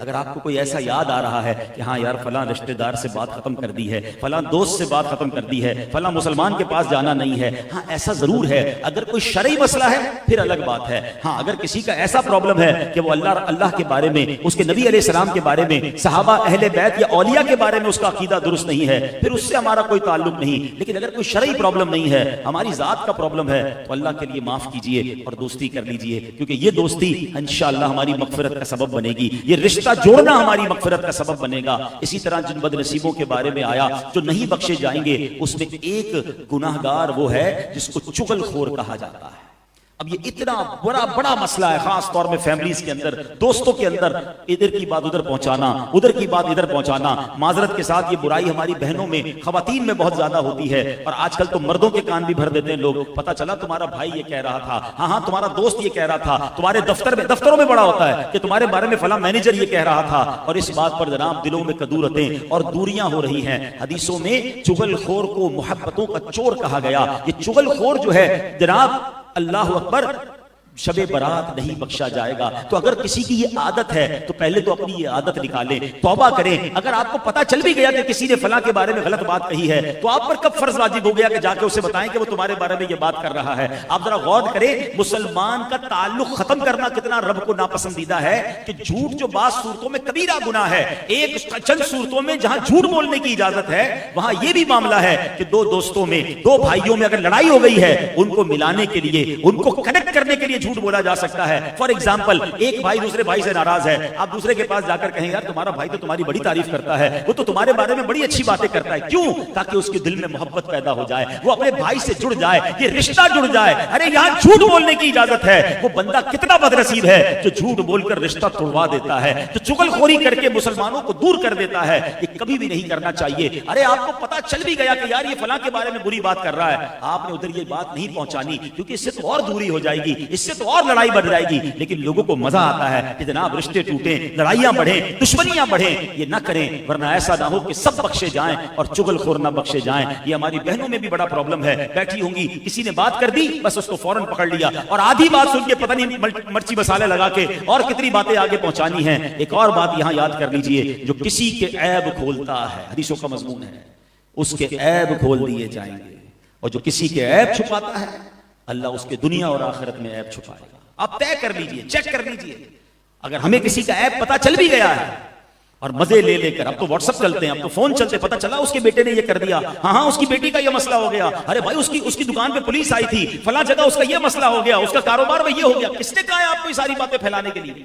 اگر آپ کو کوئی ایسا یاد آ رہا ہے کہ ہاں یار فلاں رشتہ دار سے بات ختم کر دی ہے, فلاں دوست سے بات ختم کر دی ہے, فلاں مسلمان کے پاس جانا نہیں ہے, ہاں ایسا ضرور ہے. اگر کوئی شرعی مسئلہ ہے پھر الگ بات ہے. ہاں اگر کسی کا ایسا پرابلم ہے کہ وہ اللہ کے بارے میں, اس کے نبی علیہ السلام کے بارے میں, صحابہ اہل بیت یا اولیاء کے بارے میں اس کا عقیدہ درست نہیں ہے, پھر اس سے ہمارا کوئی تعلق نہیں. لیکن اگر کوئی شرعی پرابلم نہیں ہے, ہماری ذات کا پرابلم ہے, تو اللہ کے لیے معاف کیجئے اور دوستی کر لیجئے, کیونکہ یہ دوستی انشاءاللہ ہماری مغفرت کا سبب بنے گی. یہ رشتہ جوڑنا ہماری مغفرت کا سبب بنے گا. اسی طرح جن بد نصیبوں کے بارے میں آیا جو نہیں بخشے جائیں گے, اس میں ایک گناہگار وہ ہے جس کو چغل خور کہا جاتا ہے. اب یہ اتنا بڑا مسئلہ ہے, خاص طور میں فیملیز کے اندر, دوستوں کے اندر, ادھر کی بات ادھر پہنچانا, ادھر کی بات ادھر پہنچانا. معذرت کے ساتھ یہ برائی ہماری بہنوں میں, خواتین میں بہت زیادہ ہوتی ہے, اور آج کل تو مردوں کے کان بھی بھر دیتے ہیں لوگ. پتہ چلا تمہارا بھائی یہ کہہ رہا تھا, ہاں تمہارا دوست یہ کہہ رہا تھا, تمہارے دفتروں میں بڑا ہوتا ہے کہ تمہارے بارے میں فلاں مینیجر یہ کہہ رہا تھا. اور اس بات پر جناب دلوں میں کدورتیں اور دوریاں ہو رہی ہیں. حدیثوں میں چغل خور کو محبتوں کا چور کہا گیا. یہ چغل خور جو ہے جناب, اللہ اکبر, شب برات نہیں بخشا جائے گا. تو اگر کسی کی یہ عادت ہے تو پہلے تو اپنی یہ عادت نکالیں, توبہ کریں. اگر آپ کو پتا چل بھی گیا کہ کسی نے فلاں کے بارے میں غلط بات کہی ہے, تو آپ پر کب فرض واجب ہو گیا کہ جا کے اسے بتائیں کہ وہ تمہارے بارے میں یہ بات کر رہا ہے. آپ ذرا غور کریں, مسلمان کا تعلق ختم کرنا کتنا رب کو ناپسندیدہ ہے کہ جھوٹ جو بعض صورتوں میں کبیرہ گناہ ہے, ایک چند صورتوں میں جہاں جھوٹ بولنے کی اجازت ہے, وہاں یہ بھی معاملہ ہے کہ دو دوستوں میں, دو بھائیوں میں اگر لڑائی ہو گئی ہے, ان کو ملانے کے لیے, ان کو کنیکٹ کرنے کے لیے جھوٹ بولا جا سکتا ہے. فار ایگزامپل, ایک بھائی دوسرے بھائی سے ناراض ہے, آپ دوسرے کے پاس جا کر کہیں یار تمہارا بھائی تو تمہاری بڑی تعریف کرتا ہے, وہ تو تمہارے بارے میں بڑی اچھی باتیں کرتا ہے. کیوں؟ تاکہ اس کے دل میں محبت پیدا ہو جائے, وہ اپنے بھائی سے جڑ جائے, یہ رشتہ جڑ جائے. ارے یہاں جھوٹ بولنے کی اجازت ہے. وہ بندہ کتنا بدنصیب ہے جو جھوٹ بول کر رشتہ توڑوا دیتا ہے, جو چغل خوری کر کے مسلمانوں کو دور کر دیتا ہے. یہ کبھی بھی نہیں کرنا چاہیے. ارے آپ کو پتا چل بھی گیا کہ یار یہ فلاں کے بارے میں بری بات کر رہا ہے, آپ نے ادھر یہ بات نہیں پہنچانی, کیونکہ اس سے تو اور دوری ہو جائے گی, اس سے تو اور لڑائی بڑھ جائے گی. لیکن لوگوں کو مزہ آتا ہے کہ جناب رشتے ٹوٹیں, لڑائیاں بڑھیں, دشمنیاں بڑھیں. یہ نہ کریں, ورنہ ایسا نہ ہو کہ سب بخشے جائیں اور چغل خور نہ بخشے جائیں. یہ ہماری بہنوں میں بھی بڑا پرابلم ہے. بیٹھی ہوں گی, کسی نے بات کر دی, بس اس کو فوراً پکڑ لیا, اور آدھی بات سن کے پتہ نہیں مرچی مسالے لگا کے اور کتنی باتیں آگے پہنچانی ہیں. ایک اور بات یہاں یاد کر لیجئے, جو کسی کے عیب کھولتا ہے, حدیثوں کا مضمون ہے, اس کے عیب کھول دیے جائیں گے. اور جو کسی کے عیب چھپاتا ہے, اللہ اس کے دنیا اور آخرت میں عیب چھپائے گا. آپ طے کر لیجئے, چیک کر لیجئے. اگر ہمیں کسی کا عیب پتا چل بھی گیا ہے, اور مزے لے لے کر, اب تو واٹس ایپ چلتے ہیں, اب تو فون چلتے, پتا چلا اس کے بیٹے نے یہ کر دیا, ہاں اس کی بیٹی کا یہ مسئلہ ہو گیا, ارے بھائی اس کی دکان پہ پولیس آئی تھی, فلاں جگہ اس کا یہ مسئلہ ہو گیا, اس کا کاروبار میں یہ ہو گیا. کس نے کہا ہے آپ کو یہ ساری باتیں پھیلانے کے لیے؟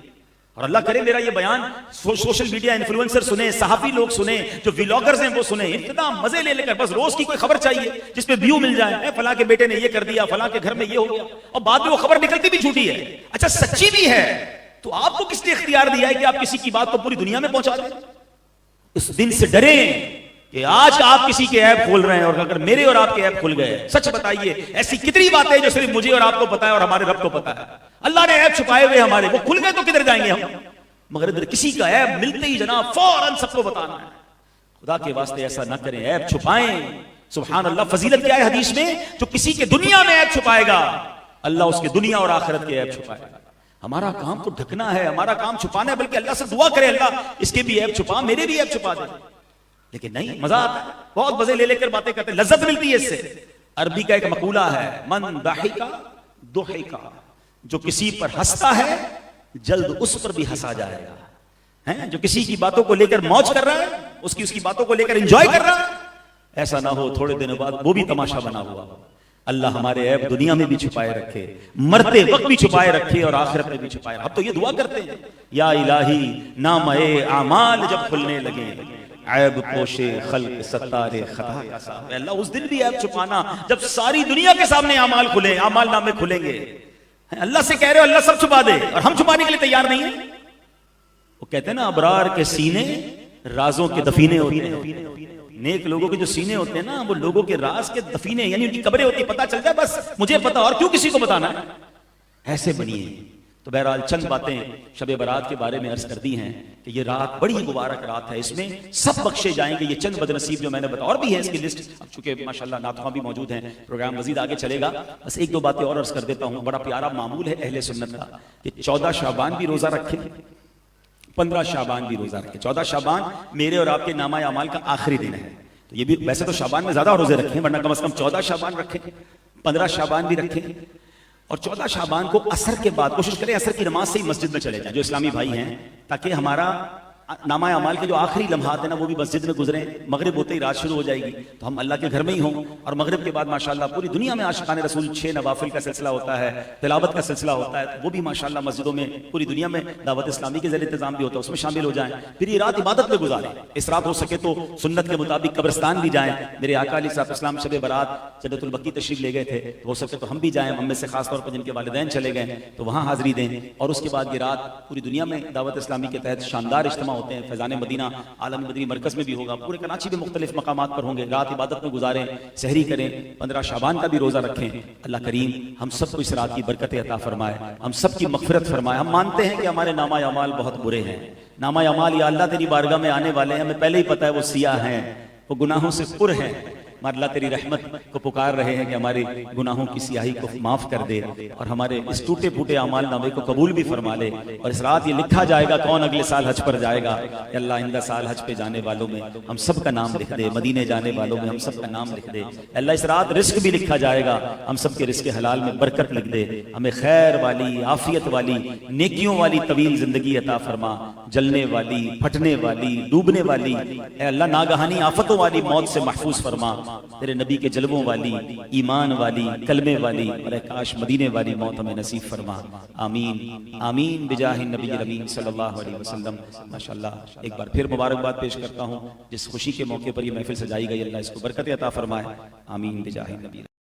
اور اللہ کرے میرا یہ بیان سوشل میڈیا انفلوئنسر سنیں, صحافی لوگ سنیں, جو ویلاگرز ہیں وہ سنیں, اتنا مزے لے لے کر, بس روز کی کوئی خبر چاہیے جس پہ ویو مل جائے, فلاں کے بیٹے نے یہ کر دیا, فلاں کے گھر میں یہ ہو گیا, اور بعد میں وہ خبر نکلتی بھی جھوٹی ہے. اچھا سچی بھی ہے, تو آپ کو کس نے اختیار دیا ہے کہ آپ کسی کی بات کو پوری دنیا میں پہنچا دیں؟ اس دن سے ڈریں کہ آج آپ کسی کے عیب کھول رہے ہیں, اور اگر میرے اور آپ کے عیب کھل گئے, سچ بتائیے ایسی کتنی باتیں جو صرف مجھے اور آپ کو پتا ہے اور ہمارے رب کو پتا ہے. اللہ نے عیب چھپائے ہوئے ہمارے, وہ کھل گئے تو کدھر جائیں گے ہم؟ مگر ادھر کسی کا عیب ملتے ہی جناب فوراً سب کو بتانا ہے. خدا کے واسطے ایسا نہ کریں, عیب چھپائیں. سبحان اللہ, فضیلت کیا ہے حدیث میں, جو کسی کے دنیا میں عیب چھپائے گا, اللہ اس کے دنیا اور آخرت کے عیب چھپائے گا. ہمارا کام تو ڈھکنا ہے, ہمارا کام چھپانا ہے, بلکہ اللہ سے دعا کرے, اللہ اس کے بھی عیب چھپا, میرے بھی عیب چھپا دے. لیکن نہیں, مزہ آتا ہے, بہت مزے لے لے کر باتیں کرتے ہیں, لذت ملتی ہے اس سے. عربی کا ایک مقولہ ہے, من ضحکا ضحکا, جو کسی پر ہنستا ہے جلد اس پر بھی ہنسا جائے گا. جو کسی کی باتوں کو لے کر موج کر رہا ہے, اس کی باتوں کو لے کر انجوائے کر رہا ہے, ایسا نہ ہو تھوڑے دنوں بعد وہ بھی تماشا بنا ہوا. اللہ ہمارے عیب دنیا میں بھی چھپائے رکھے, مرتے وقت بھی چھپائے رکھے, اور آخرت میں بھی چھپائے. اب تو یہ دعا کرتے ہیں, یا الہی نام اعمال جب کھلنے لگے, عیب پوشے خلق ستارے خطا کا صاحب. اللہ اس دن بھی عیب چھپانا جب ساری دنیا کے سامنے اعمال کھلے, اعمال نامے کھلیں گے. اللہ سے کہہ رہے ہو اللہ سب چھپا دے, اور ہم چھپانے کے لیے تیار نہیں ہیں. وہ کہتے ہیں نا, ابرار کے سینے رازوں کے دفینے ہوتے ہیں. نیک لوگوں کے جو سینے ہوتے ہیں نا, وہ لوگوں کے راز کے دفینے, یعنی ان کی قبریں ہوتی ہیں, پتہ چل جائے بس مجھے پتا, اور کیوں کسی کو بتانا ہے. ایسے بنیے, تو بہرحال چند باتیں شب برات کے بارے میں عرض کر دی ہیں کہ یہ رات بڑی مبارک رات ہے، اس میں سب بخشے جائیں گے. یہ چند بدنصیب جو میں نے بتایا، اور بھی ہے اس کی لسٹ، اب چونکہ ماشاءاللہ نعت بھی موجود ہیں، پروگرام مزید آگے چلے گا. بس ایک دو باتیں اور عرض کر دیتا ہوں. بڑا پیارا معمول ہے اہل سنت کا کہ 14 شعبان بھی روزہ رکھیں، 15 شعبان بھی روزہ رکھیں. 14 شعبان میرے اور آپ کے نامہ اعمال کا آخری دن ہے. تو یہ بھی ویسے تو شعبان میں زیادہ روزے رکھیں، ورنہ کم از کم 14 شعبان رکھیں، 15 شعبان بھی رکھیں. اور 14 شعبان کو عصر کے بعد کوشش کریں عصر کی نماز سے ہی مسجد میں چلے جائیں جو اسلامی بھائی ہیں، تاکہ ہمارا نامہ اعمال کے جو آخری لمحات ہیں نا وہ بھی مسجد میں گزریں. مغرب ہوتے ہی رات شروع ہو جائے گی تو ہم اللہ کے گھر میں ہی ہوں. اور مغرب کے بعد ماشاءاللہ پوری دنیا میں عاشقان رسول 6 نوافل کا سلسلہ ہوتا ہے، تلاوت کا سلسلہ ہوتا ہے، وہ بھی ماشاءاللہ مسجدوں میں پوری دنیا میں دعوت اسلامی کے ذریعے انتظام بھی ہوتا ہے، اس میں شامل ہو جائیں. پھر یہ رات عبادت میں گزاریں. اس رات ہو سکے تو سنت کے مطابق قبرستان بھی جائیں. میرے آقا علیہ الصلوۃ والسلام شب برات جنت البقیع تشریف لے گئے تھے، ہو سکے تو ہم بھی جائیں. ہم میں سے خاص طور پر جن کے والدین چلے گئے تو وہاں حاضری دیں. اور اس کے بعد یہ رات پوری دنیا میں دعوت اسلامی کے تحت شاندار اجتماع ہوتے ہیں. فیضان مدینہ عالم مدنی مرکز میں بھی ہوگا، پورے کراچی میں مختلف مقامات پر ہوں گے. رات عبادت میں گزاریں، سحری کریں، 15 شعبان کا بھی روزہ رکھیں. اللہ کریم ہم سب کو اس رات کی برکت عطا فرمائے، ہم سب کی مغفرت فرمائے. ہم مانتے ہیں کہ ہمارے نامہ اعمال بہت برے ہیں. نامہ اعمال یا اللہ تیری بارگاہ میں آنے والے ہیں، ہمیں پہلے ہی پتہ ہے وہ سیاہ ہیں، وہ گناہوں سے پر ہیں. اللہ تیری رحمت کو پکار رہے ہیں کہ ہمارے گناہوں کی سیاہی کو معاف کر دے اور ہمارے اس ٹوٹے پھوٹے اعمال نامے کو قبول بھی فرما لے. اور اس رات یہ لکھا جائے گا کون اگلے سال حج پر جائے گا. کہ اللہ آئندہ سال حج پہ جانے والوں میں ہم سب کا نام لکھ دے، مدینے جانے والوں میں ہم سب کا نام لکھ دے. اللہ اس رات رزق بھی لکھا جائے گا، ہم سب کے رزق حلال میں برکت لکھ دے. ہمیں خیر والی، عافیت والی، نیکیوں والی طویل زندگی عطا فرما. جلنے والی، پھٹنے والی، ڈوبنے والی، اے اللہ ناگہانی آفتوں والی موت سے محفوظ فرما. تیرے نبی کے جلووں والی، ایمان والی، کلمے والی اور کاش مدینے والی موت ہمیں نصیب فرما. آمین آمین بجاہ النبی الامین صلی اللہ علیہ وسلم. ماشاءاللہ ایک بار پھر مبارکباد پیش کرتا ہوں جس خوشی کے موقع پر یہ محفل سجائی گئی. اللہ اس کو برکت عطا فرمائے. آمین بجاہ النبی.